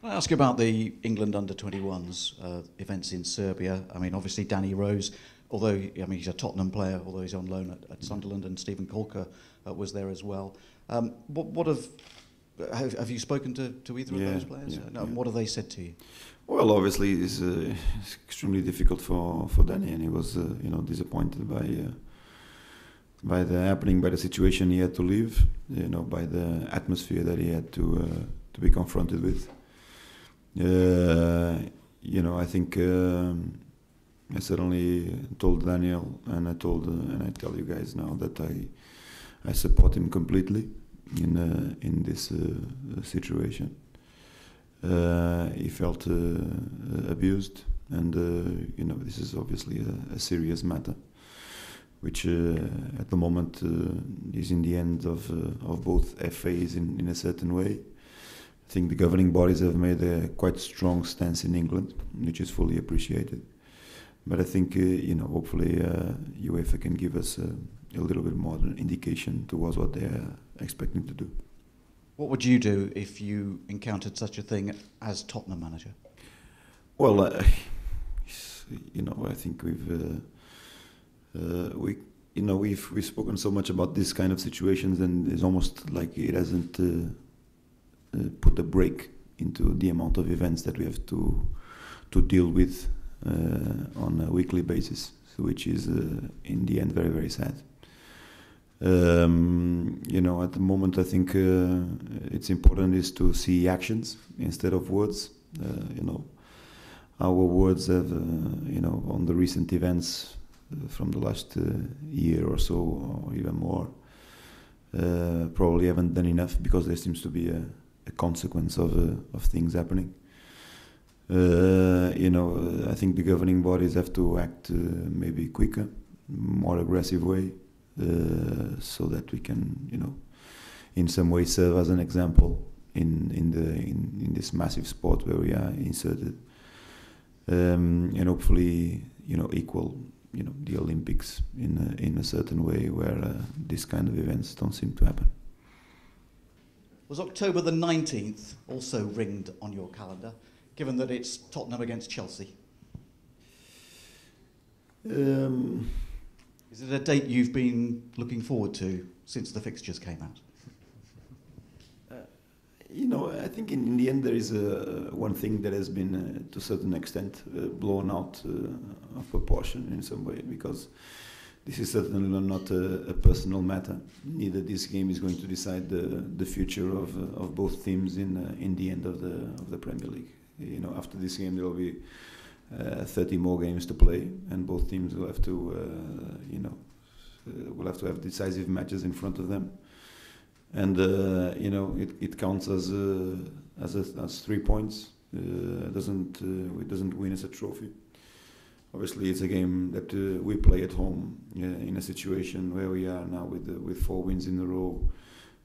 Can I ask you about the England under-21s events in Serbia? I mean, obviously Danny Rose, although he's a Tottenham player, although he's on loan at Sunderland, and Stephen Colker was there as well. What have you spoken to either of those players? What have they said to you? Well, obviously it's extremely difficult for Danny, and he was disappointed by the happening, by the situation he had to live, by the atmosphere that he had to be confronted with. I think I certainly told Daniel, and I tell you guys now that I support him completely in this situation. He felt abused, and this is obviously a serious matter, which at the moment is in the end of both FAs in a certain way. I think the governing bodies have made a quite strong stance in England, which is fully appreciated. But I think, hopefully UEFA can give us a little bit more indication towards what they are expecting to do. What would you do if you encountered such a thing as Tottenham manager? Well, I think we've spoken so much about this kind of situations, and it's almost like it hasn't put a break into the amount of events that we have to deal with on a weekly basis, which is in the end very, very sad. At the moment I think it's important is to see actions instead of words. Our words have on the recent events from the last year or so, or even more, probably haven't done enough, because there seems to be a consequence of things happening. I think the governing bodies have to act maybe quicker, more aggressive way, so that we can, in some way serve as an example in this massive sport where we are inserted, and hopefully, equal, the Olympics in a certain way where this kind of events don't seem to happen. Was October the 19th also ringed on your calendar, given that it's Tottenham against Chelsea? Is it a date you've been looking forward to since the fixtures came out? I think in the end there is one thing that has been, to a certain extent, blown out of proportion in some way, because this is certainly not a personal matter. Neither this game is going to decide the future of both teams in the end of the Premier League. After this game there will be 30 more games to play, and both teams will have to have decisive matches in front of them. And it counts as 3 points. It doesn't win as a trophy. Obviously, it's a game that we play at home in a situation where we are now with 4 wins in a row,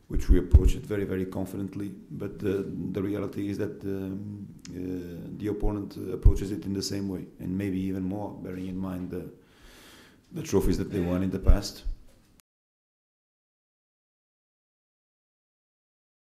which we approach it very, very confidently. But the reality is that the opponent approaches it in the same way, and maybe even more, bearing in mind the trophies that they won in the past.